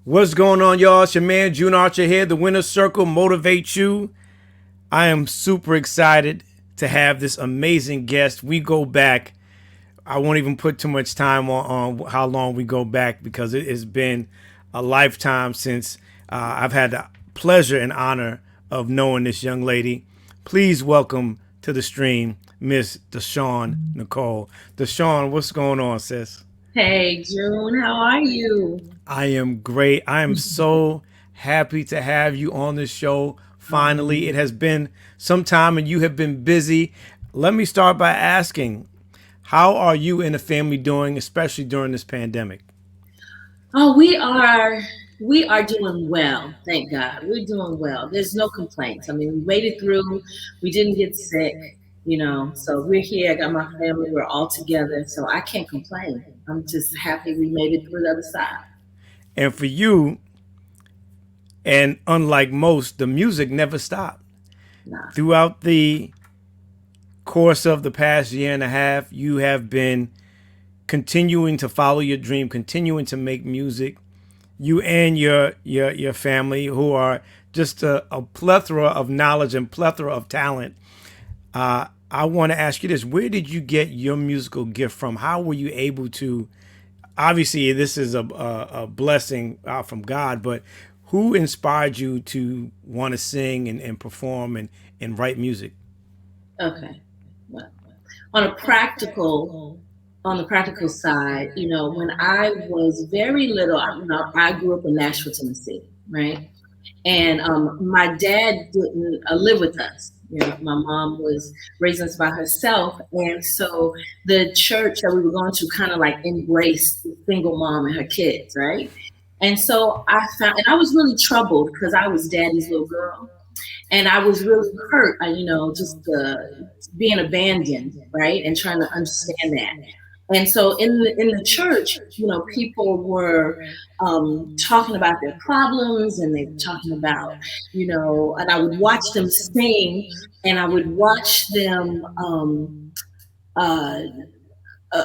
What's going on, y'all? It's your man June Archer here. The Winner's Circle motivates you. I am super excited to have this amazing guest. We go back. I won't even put too much time on how long we go back because it has been a lifetime since I've had the pleasure and honor of knowing this young lady. Please welcome to the stream, Miss Dachonne Nicole. Dachonne, what's going on, sis? Hey, June, how are you? I am great. I am so happy to have you on the show. Finally, it has been some time and you have been busy. Let me start by asking, how are you and the family doing, especially during this pandemic? Oh, we are doing well, thank God. We're doing well. There's no complaints. I mean, we made it through. We didn't get sick, So we're here. I got my family. We're all together, so I can't complain. I'm just happy we made it through the other side. And for you, and unlike most, the music never stopped. Nah. Throughout the course of the past year and a half, you have been continuing to follow your dream, continuing to make music. You and your family, who are just a plethora of knowledge and plethora of talent. I want to ask you this: where did you get your musical gift from? How were you able to? Obviously, this is a blessing from God, but who inspired you to want to sing and perform and write music? Okay. Well, on a practical, on the practical side, when I was very little, I grew up in Nashville, Tennessee, right? And my dad didn't live with us. My mom was raising us by herself, and so the church that we were going to kind of like embraced the single mom and her kids, right? And so and I was really troubled because I was daddy's little girl, and I was really hurt, just being abandoned, right, and trying to understand that. And so in the church, people were talking about their problems, and they were talking about, and I would watch them sing, and I would watch them uh,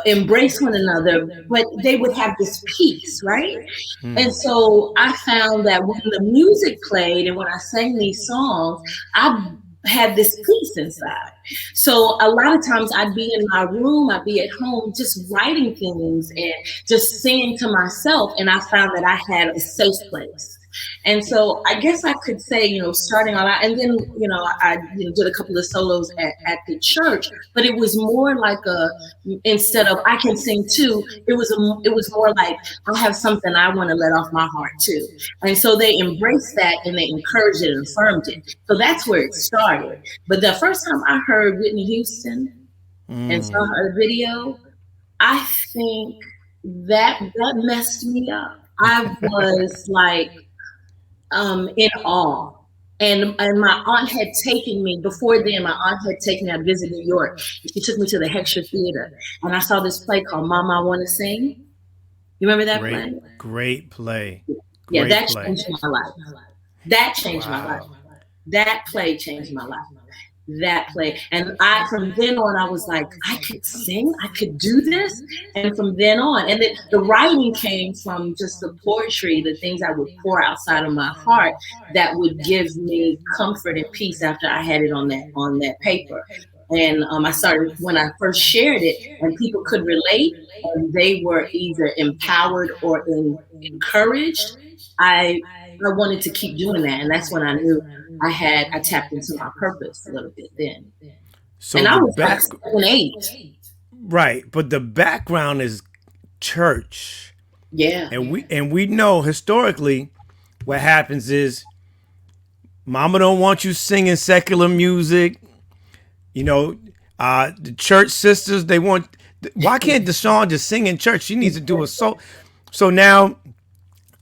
embrace one another, but they would have this peace, right? And so I found that when the music played and when I sang these songs, I had this peace inside. So a lot of times I'd be in my room, I'd be at home just writing things and just singing to myself. And I found that I had a safe place. And so I guess I could say, starting all out, and then, I did a couple of solos at the church, but it was more like instead of I can sing too, it was more like I have something I want to let off my heart too. And so they embraced that and they encouraged it and affirmed it. So that's where it started. But the first time I heard Whitney Houston and saw her video, I think that messed me up. I was like, in awe. And my aunt had taken me before then. My aunt had taken me to visit New York. She took me to the Heckscher Theater, and I saw this play called "Mama, I Want to Sing." You remember that Great, play? great play. Yeah, Great that play. changed my life. That changed my life. Wow. That play changed my life. That play. And from then on, I was like, I could sing, I could do this. And from then on, and the writing came from just the poetry, the things I would pour outside of my heart that would give me comfort and peace after I had it on that paper. And I started when I first shared it, and people could relate, and they were either empowered or encouraged. I wanted to keep doing that, and that's when I knew I tapped into my purpose a little bit then. So And I the was like back, 7, 8. right, but the background is church, Yeah. and we know historically what happens is mama don't want you singing secular music. You know, the church sisters, they want. Why can't Dachonne just sing in church? She needs to do a soul. So now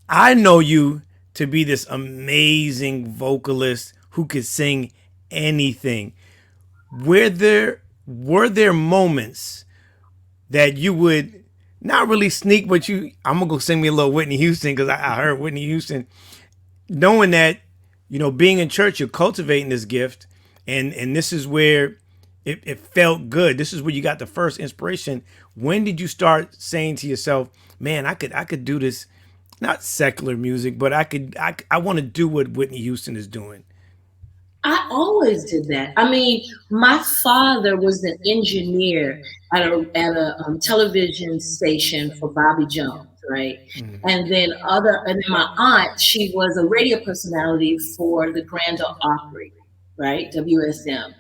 I know you to be this amazing vocalist who could sing anything. Were there moments that you would not really sneak, but I'm gonna go sing me a little Whitney Houston because I heard Whitney Houston, knowing that being in church, you're cultivating this gift, and this is where it felt good. This is where you got the first inspiration. When did you start saying to yourself, "Man, I could do this. not secular music, but I want to do what Whitney Houston is doing. I always did that. I mean, my father was an engineer at a television station for Bobby Jones, right? And then my aunt, she was a radio personality for the Grand Ole Opry, right? WSM.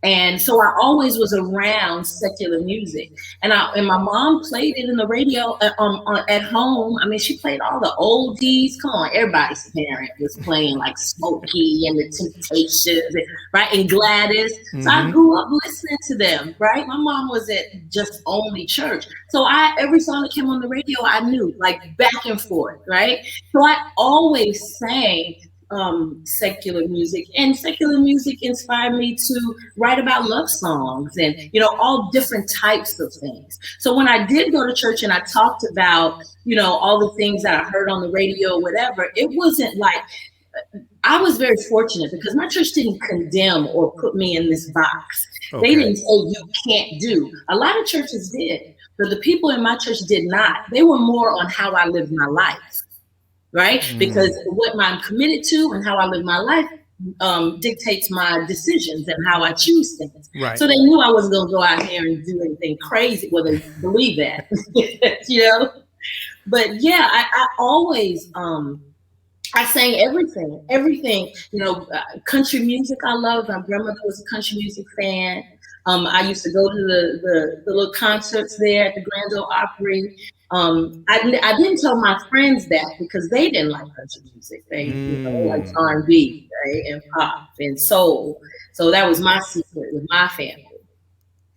And so I always was around secular music, and my mom played it in the radio at home. I mean, she played all the oldies. Come on, everybody's parent was playing like Smokey and the Temptations, right, and Gladys. So I Mm-hmm. grew up listening to them, right. My mom wasn't just only church, so I every song that came on the radio I knew, like back and forth, right. So I always sang secular music, and secular music inspired me to write about love songs and all different types of things. So when I did go to church and I talked about all the things that I heard on the radio or whatever, it wasn't like, I was very fortunate because my church didn't condemn or put me in this box. They Okay. didn't say you can't do. A lot of churches did, but the people in my church did not. They were more on how I lived my life, right? Because Mm. what I'm committed to and how I live my life dictates my decisions and how I choose things. Right. So they knew I wasn't going to go out here and do anything crazy. Well, they believe that, you know. But yeah, I always I sang everything, everything. Country music I loved. My grandmother was a country music fan. I used to go to the little concerts there at the Grand Ole Opry. I didn't tell my friends that because they didn't like country music. They liked Mm. R&B, right, and pop and soul. So that was my secret with my family,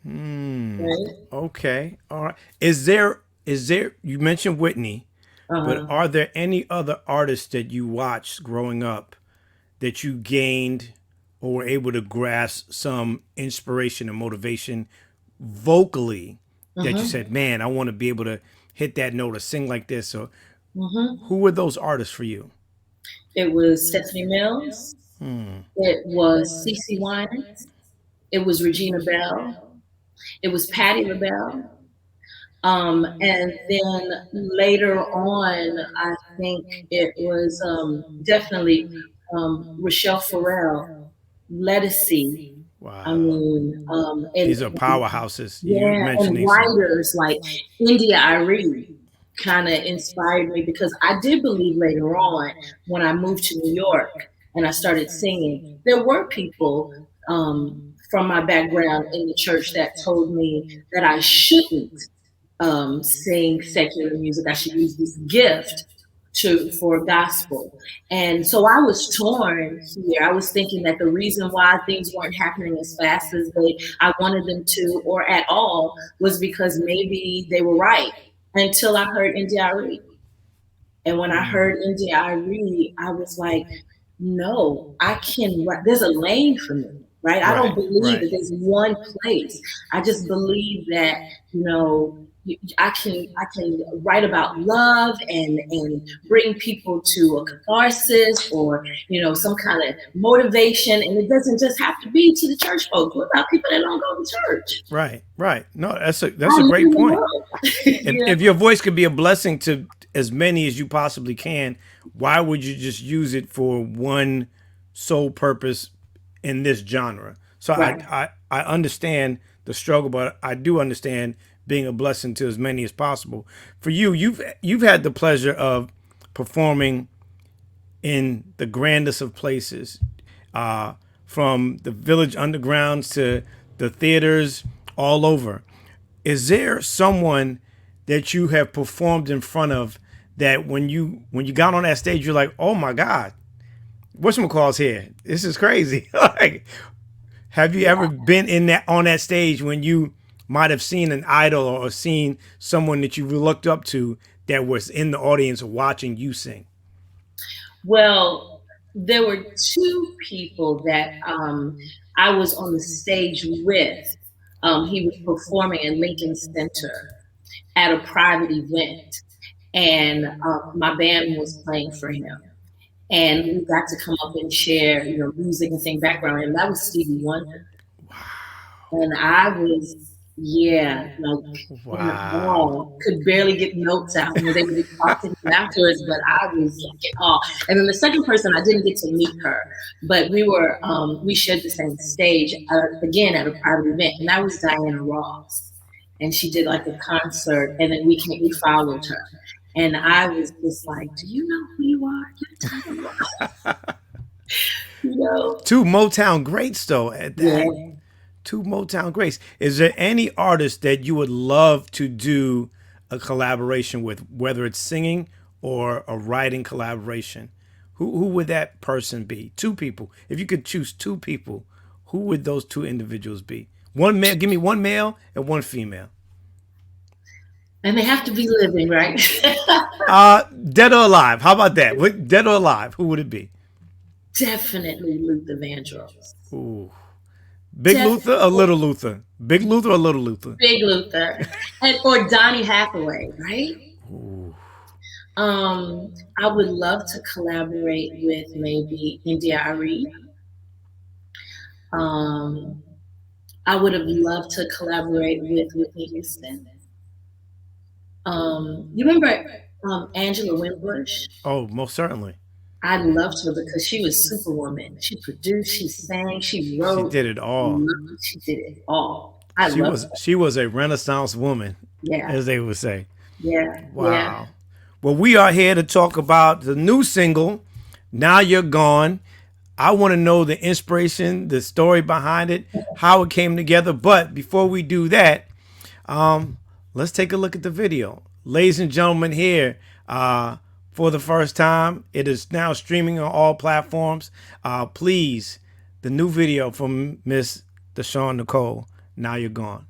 Mm. right? Okay. All right. Is there you mentioned Whitney, but Uh-huh. are there any other artists that you watched growing up that you gained or were able to grasp some inspiration and motivation vocally that you Uh-huh. said, "Man, I want to be able to hit that note or sing like this"? Or Uh-huh. who were those artists for you? It was Stephanie Mills. Hmm. It was CeCe Winans. It was Regina Bell. It was Patti LaBelle. And then later on, I think it was definitely Rochelle Farrell, Lettucey. I Wow. mean, These are powerhouses. You yeah, and mentioning some. writers like India Arie kind of inspired me because I did believe later on when I moved to New York and I started singing, there were people from my background in the church that told me that I shouldn't sing secular music. I should use this gift for gospel. And so I was torn here. I was thinking that the reason why things weren't happening as fast as I wanted them to, or at all, was because maybe they were right. Until I heard NDRE. And when I heard NDRE, I was like, no, I can, there's a lane for me, right? I don't Right. believe Right. that there's one place. I just believe that, you know, I can write about love and bring people to a catharsis or some kind of motivation, and it doesn't just have to be to the church folks. What about people that don't go to church? Right. Right. No, that's I a live great in the point. world. If your voice could be a blessing to as many as you possibly can, why would you just use it for one sole purpose in this genre? So I Right. I, I understand the struggle, but I do understand being a blessing to as many as possible. For you, you've had the pleasure of performing in the grandest of places, uh, from the village undergrounds to the theaters all over. Is there someone that you have performed in front of that when you got on that stage you're like, oh my God, whatchamacall's here? This is crazy. Like, have you ever been in that on that stage when you might have seen an idol or seen someone that you looked up to that was in the audience watching you sing? Well, there were two people that I was on the stage with. He was performing in Lincoln Center at a private event, and my band was playing for him. And we got to come up and share, music and sing background. And that was Stevie Wonder. And I was Yeah, like in awe, Wow. could barely get notes out. You know, they would talk to him afterwards, but I was like in awe. And then the second person, I didn't get to meet her, but we shared the same stage again at a private event, and that was Diana Ross, and she did like a concert, and then we followed her, and I was just like, "Do you know who you are? You're Diana Ross," you know? Two Motown greats, though, at that. Yeah. Two Motown greats. Is there any artist that you would love to do a collaboration with, whether it's singing or a writing collaboration? Who would that person be? Two people. If you could choose two people, who would those two individuals be? One male. Give me one male and one female. And they have to be living, right? Dead or alive? How about that? Dead or alive? Who would it be? Definitely Luther Vandross. Ooh. Big Luther or Definitely Little Luther? Big Luther or Little Luther? Big Luther. Or Donny Hathaway, right? Ooh. I would love to collaborate with maybe India Arie. Um, I would have loved to collaborate with Whitney Houston. You remember Angela Winbush? Oh, most certainly. I loved her because she was Superwoman. She produced, she sang, she She wrote, did it all. she did it all. I loved her. She was a Renaissance woman, Yeah, as they would say. yeah, yeah. Wow. Well, we are here to talk about the new single, Now You're Gone. I want to know the inspiration, the story behind it, how it came together. But before we do that, let's take a look at the video. Ladies and gentlemen, here for the first time, it is now streaming on all platforms. Please, the new video from Miss Dachonne Nicole, Now You're Gone.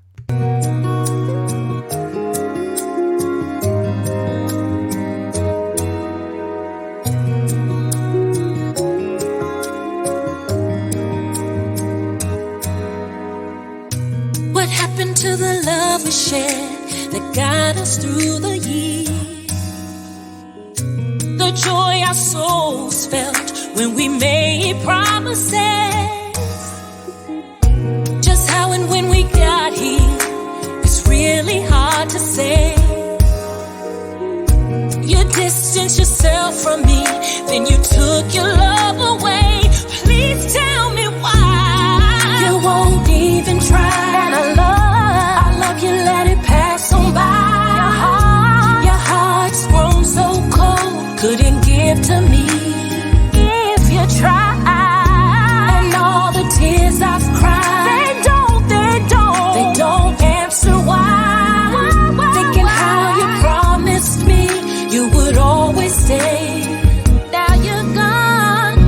What happened to the love we shared that got us through the years? The joy our souls felt when we made promises. Just how and when we got here, it's really hard to say. You distanced yourself from me, then you took your love away. Please tell me why you won't even try. And I love you, let it pass on by. Your heart's grown so cold, couldn't give to me if you try. And all the tears I've cried, they don't answer why. Thinking how you promised me you would always stay. Now you're gone.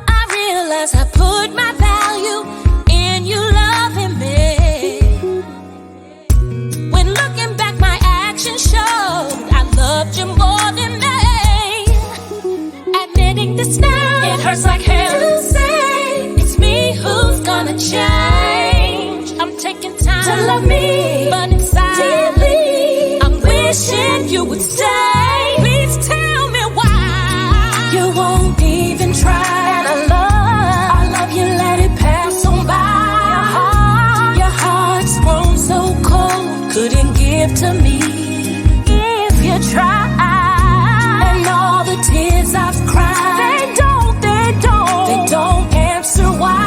I realize I put my value in you loving me. When looking back, my actions showed I loved you more than me. Admitting this now, it hurts like hell to say it's me who's gonna change. I'm taking time to love me, but inside deeply, I'm wishing you would stay. Please tell me why you won't even try. And I love you, let it pass on by. Your heart's grown so cold, couldn't give to me if you try. And all the tears I've cried, they don't answer why.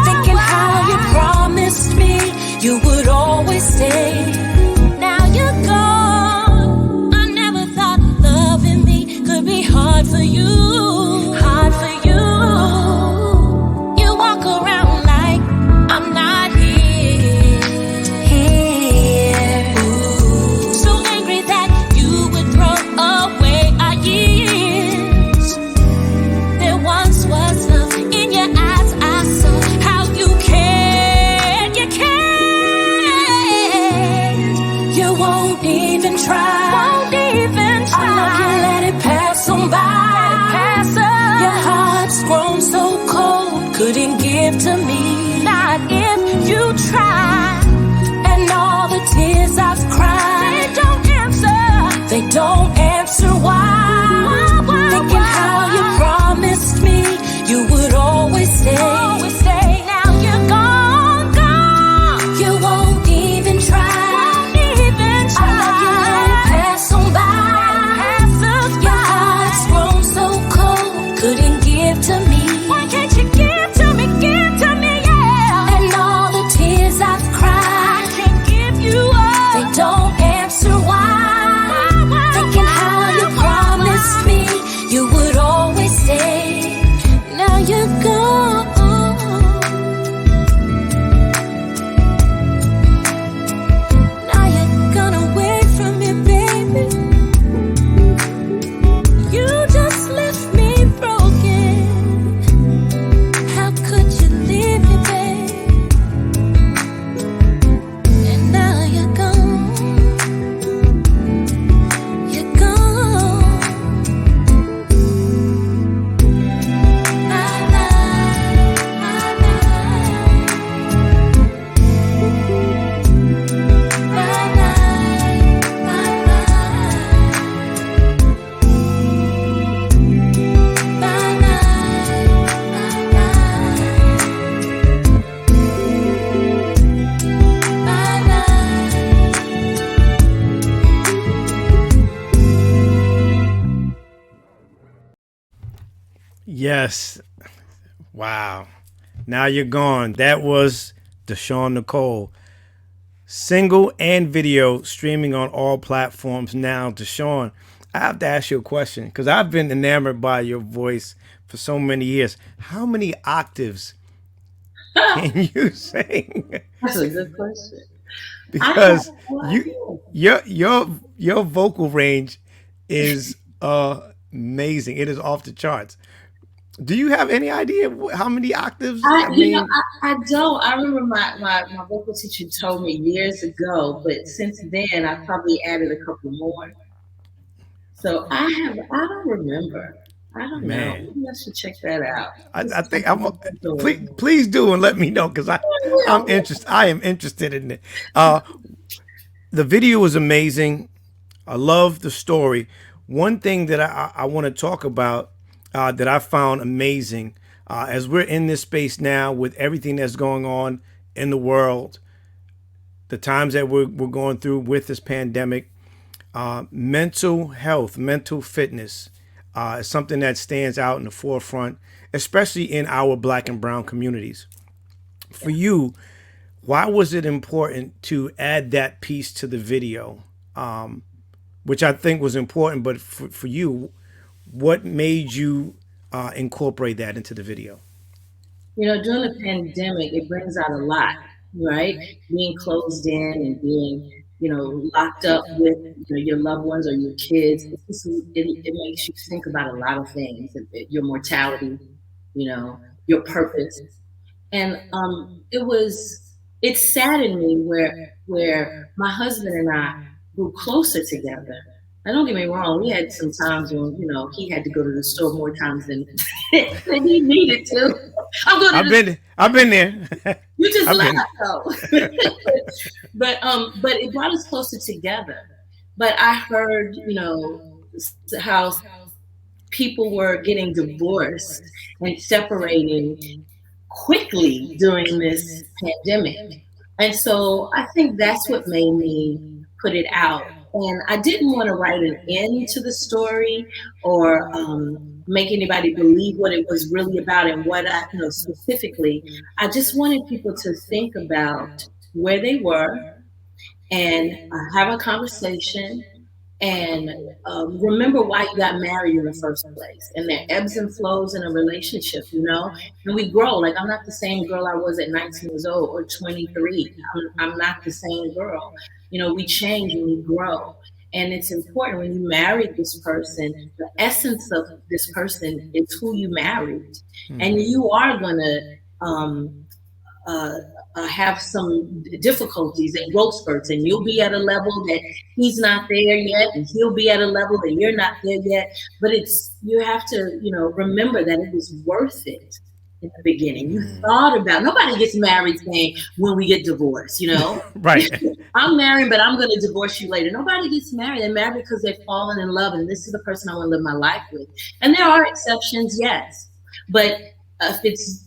Thinking how you promised me you would always stay. Now you're gone. I never thought loving me could be hard for you. Hard for you. You walk around like I'm not here. Here. Ooh. So angry that you would throw away our years. There once was love in your eyes. I saw how you cared. You cared. You won't even try. Won't even try. I love you, let it pass on by. Your heart's grown so cold, couldn't give to me. Not if you try. And all the tears I've cried, they don't answer why. Thinking how you promised me you would always stay. Now you're gone, gone. You won't even Yes. Wow. Now you're gone. That was Dachonne Nicole. Single and video streaming on all platforms now. Dachonne, I have to ask you a question because I've been enamored by your voice for so many years. How many octaves can you sing? That's a good question. I have Because no you idea. your vocal range is amazing. It is off the charts. Do you have any idea how many octaves? I mean, I don't. I remember my vocal teacher told me years ago, but since then I probably added a couple more. So I don't remember. I don't know. man, Maybe I should check that out. This I is think something I'm. I'm Please, doing. please do and let me know because I I'm will. interested. I am interested in it. Uh, the video was amazing. I love the story. One thing that I want to talk about that I found amazing as we're in this space now with everything that's going on in the world, the times that we're going through with this pandemic, mental health, mental fitness is something that stands out in the forefront, especially in our Black and brown communities. For you, why was it important to add that piece to the video? Which I think was important, but for you, what made you incorporate that into the video? During the pandemic, it brings out a lot, right? Being closed in and being, locked up with your loved ones or your kids. It makes you think about a lot of things, your mortality, your purpose. And it saddened me where my husband and I grew closer together. And don't get me wrong, we had some times when he had to go to the store more times than than he needed to. I'm going to the I've been there. You just I've laughed been. though. But it brought us closer together. But I heard how people were getting divorced and separating quickly during this pandemic. And so I think that's what made me put it out. And I didn't want to write an end to the story or make anybody believe what it was really about and what specifically. I just wanted people to think about where they were and have a conversation and remember why you got married in the first place. And there are ebbs and flows in a relationship, and we grow. Like, I'm not the same girl I was at 19 years old or 23. I'm not the same girl. We change and we grow. And it's important when you marry this person, the essence of this person is who you married. And you are going to uh, have some difficulties and growth spurts, and you'll be at a level that he's not there yet, and he'll be at a level that you're not there yet. But you have to, remember that it was worth it in the beginning. You thought about nobody gets married saying when we get divorced, Right. I'm married, but I'm going to divorce you later. Nobody gets married. They're married because they've fallen in love, and this is the person I want to live my life with. And there are exceptions, yes, but if it's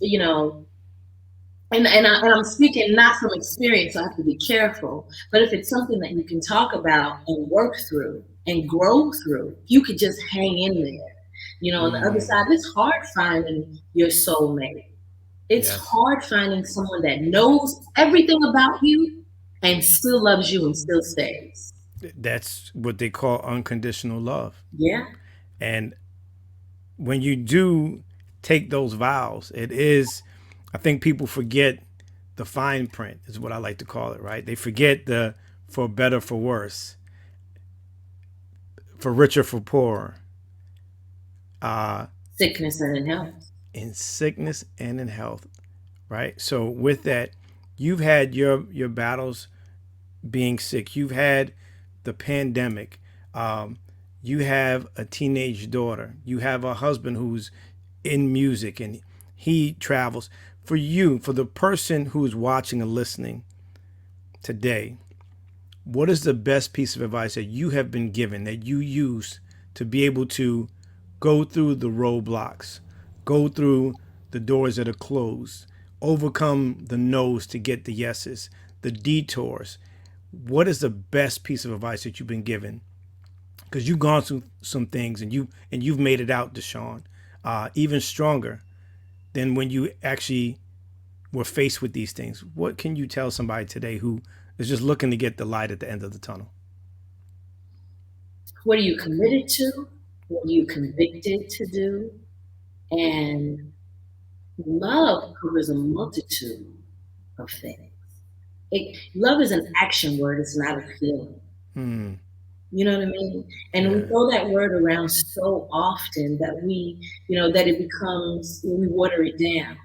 and I'm speaking not from experience, so I have to be careful. But if it's something that you can talk about and work through and grow through, you could just hang in there. On the other side, it's hard finding your soulmate. It's Yes. hard finding someone that knows everything about you and still loves you and still stays. That's what they call unconditional love. Yeah. And when you do take those vows, it is, I think people forget the fine print, is what I like to call it, right? They forget the for better, for worse, for richer, for poorer, Sickness and in health. in sickness and in health, right? So with that, you've had your battles being sick. You've had the pandemic. You have a teenage daughter. You have a husband who's in music and he travels. For you, for the person who's watching and listening today, what is the best piece of advice that you have been given that you use to be able to go through the roadblocks, go through the doors that are closed, overcome the no's to get the yeses, the detours? What is the best piece of advice that you've been given? Because you've gone through some things and you've made it out, Dachonne. even stronger than when you actually were faced with these things. What can you tell somebody today who is just looking to get the light at the end of the tunnel? What are you committed to? What are you convicted to do? And love covers a multitude of things. Love is an action word, it's not a feeling. Hmm. You know what I mean? And we Yeah. throw that word around so often that that it becomes, we water it down.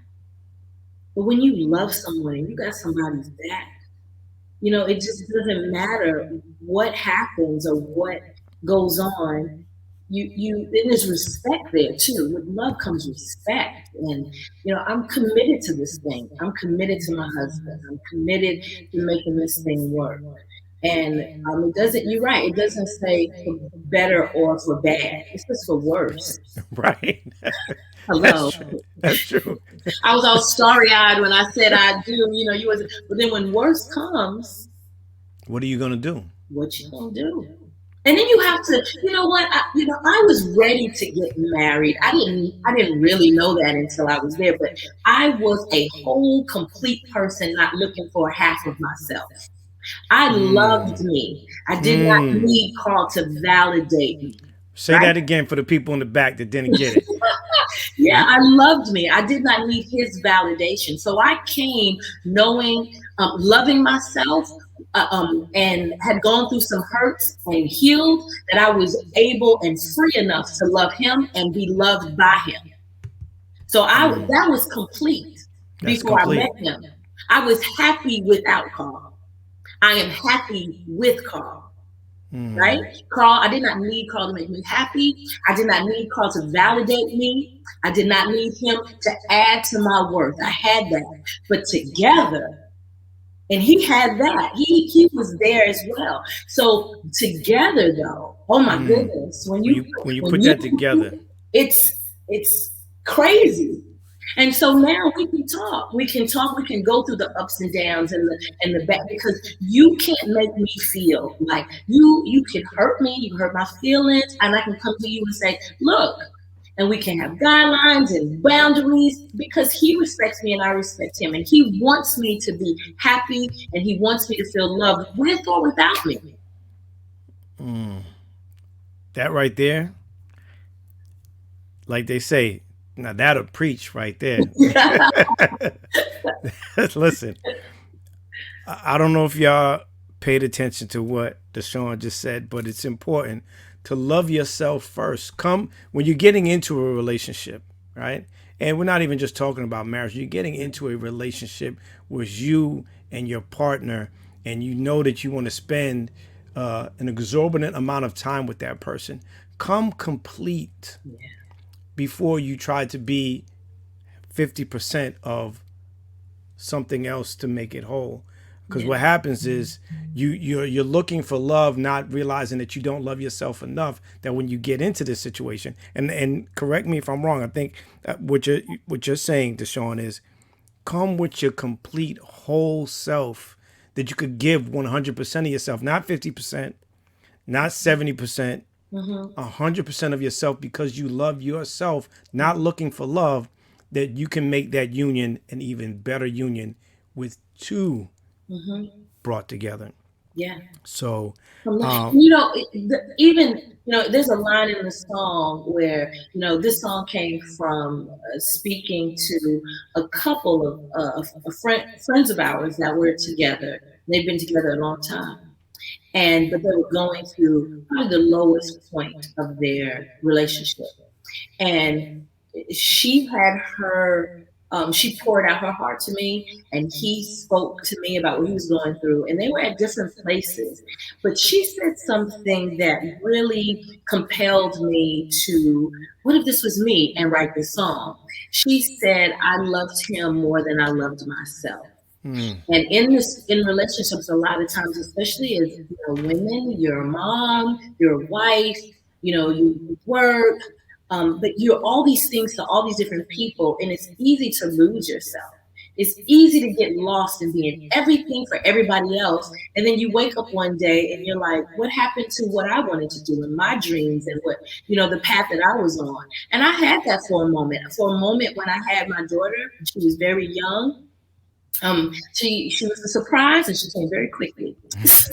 But when you love someone and you got somebody's back, it just doesn't matter what happens or what goes on. And there's respect there too. With love comes respect. And I'm committed to this thing. I'm committed to my husband. I'm committed to making this thing work. And it doesn't, you're right, it doesn't say for better or for bad. It's just for worse. Right. Hello. That's true. I was all starry-eyed when I said I do, you was, but then when worse comes, What are you gonna do? what you gonna do? And then you have to, you know what? I was ready to get married. I didn't really know that until I was there, but I was a whole, complete person, not looking for half of myself. I loved me. I did not need Carl to validate me. Say right? that again for the people in the back that didn't get it. Yeah, I loved me. I did not need his validation. So I came knowing, loving myself, and had gone through some hurts and healed, that I was able and free enough to love him and be loved by him. So that was complete. That's before complete. I met him. I was happy without Carl. I am happy with Carl. Right? Carl, I did not need Carl to make me happy. I did not need Carl to validate me. I did not need him to add to my worth. I had that. But together, and he had that. He was there as well. So together though, oh my goodness. When you put that together, it's crazy. And so now we can talk. We can go through the ups and downs and the back, because you can't make me feel like you can hurt me, you can hurt my feelings, and I can come to you and say, look, and we can have guidelines and boundaries, because he respects me and I respect him. And he wants me to be happy and he wants me to feel loved with or without me. That right there, like they say, now that'll preach right there. Listen, I don't know if y'all paid attention to what Dachonne just said, but it's important to love yourself first. When you're getting into a relationship, right? And we're not even just talking about marriage. You're getting into a relationship with you and your partner, and you know that you want to spend an exorbitant amount of time with that person. Come complete. Yeah. Before you try to be 50% of something else to make it whole. Because what happens is you're looking for love, not realizing that you don't love yourself enough, that when you get into this situation, and correct me if I'm wrong, I think what you're saying, Dachonne, is come with your complete whole self, that you could give 100% of yourself, not 50%, not 70%, 100% of yourself, because you love yourself, not looking for love, that you can make that union an even better union with two brought together. Yeah. So, there's a line in the song where, this song came from speaking to a couple of friends of ours that were together. They've been together a long time. But they were going through probably the lowest point of their relationship. And she had she poured out her heart to me, and he spoke to me about what he was going through. And they were at different places. But she said something that really compelled me to, what if this was me, and write this song. She said, I loved him more than I loved myself. And in relationships, a lot of times, especially as women, you're a mom, you're a wife, you work, but you're all these things to all these different people, and it's easy to lose yourself. It's easy to get lost in being everything for everybody else. And then you wake up one day and you're like, what happened to what I wanted to do in my dreams and what, the path that I was on? And I had that for a moment. For a moment when I had my daughter, she was very young. She was a surprise and she came very quickly.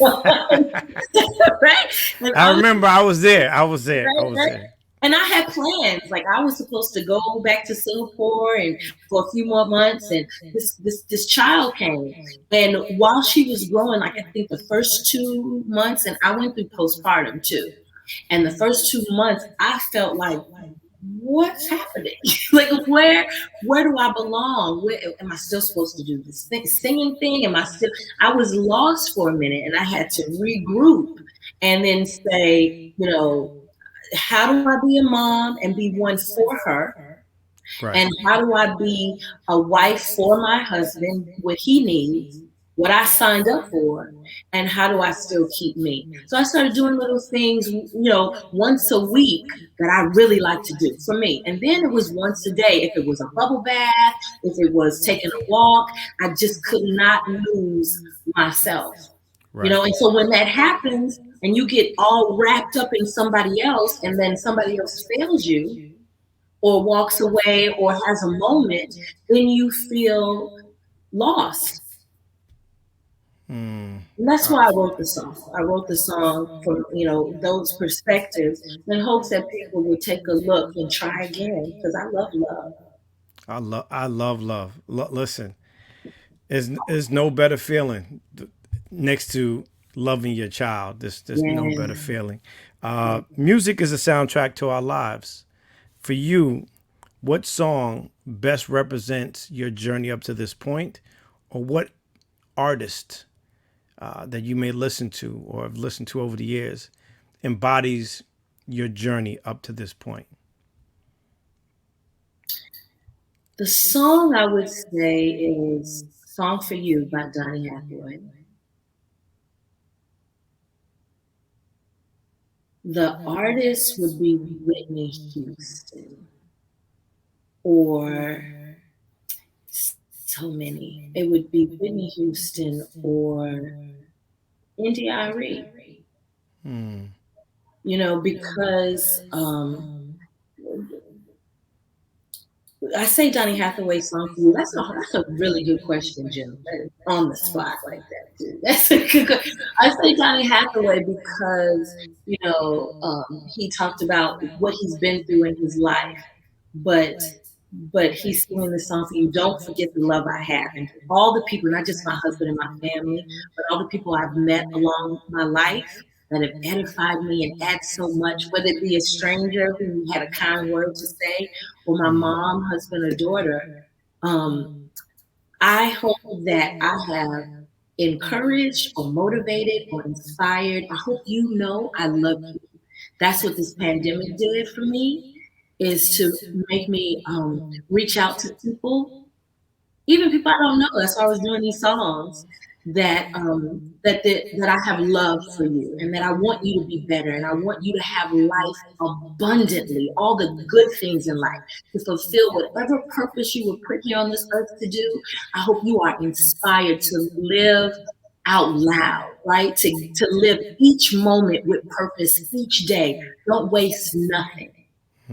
Right? And I remember I was there. I was there. I right, was right. there. And I had plans. Like I was supposed to go back to Singapore and for a few more months. And this child came. And while she was growing, like I think the first 2 months, and I went through postpartum too. And the first 2 months, I felt like, what's happening? Like where do I belong? Where am I still supposed to do this singing thing? I was lost for a minute and I had to regroup and then say, how do I be a mom and be one for her? Right. And how do I be a wife for my husband, what he needs, what I signed up for, and how do I still keep me? So I started doing little things, once a week that I really like to do for me. And then it was once a day. If it was a bubble bath, if it was taking a walk, I just could not lose myself. Right. And so when that happens and you get all wrapped up in somebody else and then somebody else fails you or walks away or has a moment, then you feel lost. And that's why I wrote the song. I wrote the song from, those perspectives in hopes that people would take a look and try again because I love love. I love love. Listen, there's no better feeling next to loving your child. There's no Yeah. better feeling. Music is a soundtrack to our lives. For you, what song best represents your journey up to this point, or what artist that you may listen to or have listened to over the years embodies your journey up to this point? The song I would say is Song for You by Donny Hathaway. The artist would be Whitney Houston or so many. It would be Whitney Houston or India.Arie. Because I say Donny Hathaway Song for You. That's a really good question, Jim. On the spot like that, too. That's a good question. I say Donny Hathaway because he talked about what he's been through in his life, but he's singing the song for you. Don't forget the love I have, and all the people, not just my husband and my family, but all the people I've met along my life that have edified me and add so much, whether it be a stranger who had a kind word to say, or my mom, husband, or daughter. I hope that I have encouraged or motivated or inspired. I hope I love you. That's what this pandemic did for me, is to make me reach out to people, even people I don't know. That's why I was doing these songs. That I have love for you, and that I want you to be better, and I want you to have life abundantly, all the good things in life, to fulfill whatever purpose you were put here on this earth to do. I hope you are inspired to live out loud, right? To live each moment with purpose each day. Don't waste nothing.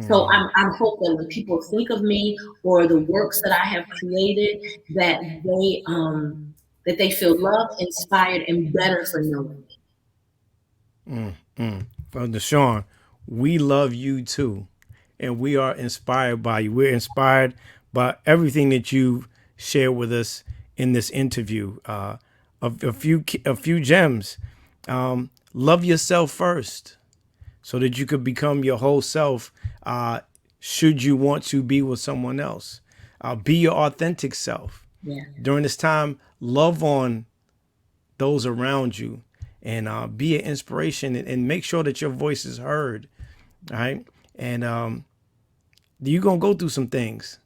So I'm hoping that when people think of me or the works that I have created, that they feel loved, inspired, and better for knowing me. Well, Dachonne, we love you too, and we are inspired by you. We're inspired by everything that you share with us in this interview. A few gems. Love yourself first, so that you could become your whole self. Should you want to be with someone else, be your authentic self. Yeah. During this time, love on those around you, and be an inspiration, and make sure that your voice is heard. All right. And you're going to go through some things,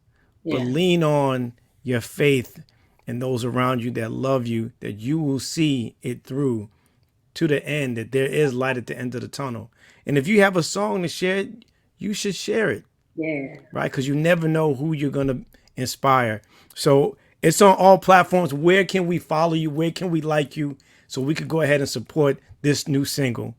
but lean on your faith and those around you that love you, that you will see it through to the end, that there is light at the end of the tunnel. And if you have a song to share, you should share it. Yeah. Right. Because you never know who you're going to inspire. So It's on all platforms. Where can we follow you? Where can we like you so we could go ahead and support this new single?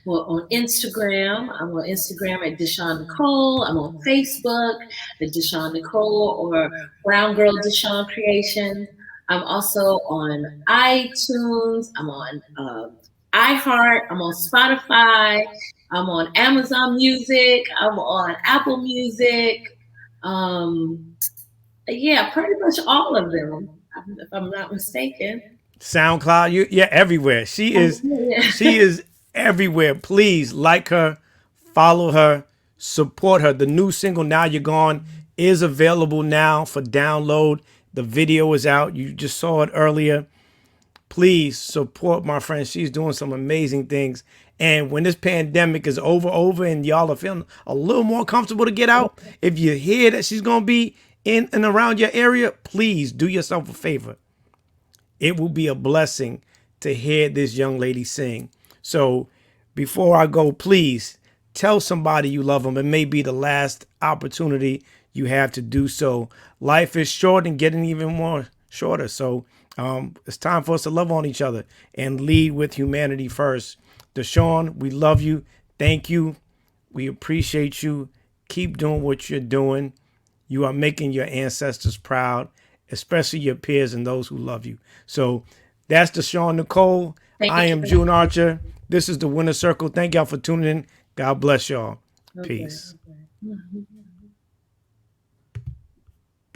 Well, on Instagram, I'm on Instagram at Dachonne Nicole. I'm on Facebook at Dachonne Nicole or Brown Girl Dachonne Creations. I'm also on iTunes. I'm on iHeart. I'm on Spotify. I'm on Amazon Music. I'm on Apple Music. Yeah, pretty much all of them, if I'm not mistaken. SoundCloud, you're everywhere. She is everywhere. Please like her, follow her, support her. The new single "Now You're Gone" is available now for download. The video is out. You just saw it earlier. Please support my friend. She's doing some amazing things. And when this pandemic is over, and y'all are feeling a little more comfortable to get out, if you hear that she's gonna be in and around your area, please do yourself a favor. It will be a blessing to hear this young lady sing. So before I go, please tell somebody you love them. It may be the last opportunity you have to do so. Life is short and getting even more shorter. So it's time for us to love on each other and lead with humanity first. Dachonne, we love you. Thank you. We appreciate you. Keep doing what you're doing. You are making your ancestors proud, especially your peers and those who love you. So that's Dachonne Nicole. I am June Archer. This is the Winner Circle. Thank y'all for tuning in. God bless y'all. Peace. Okay.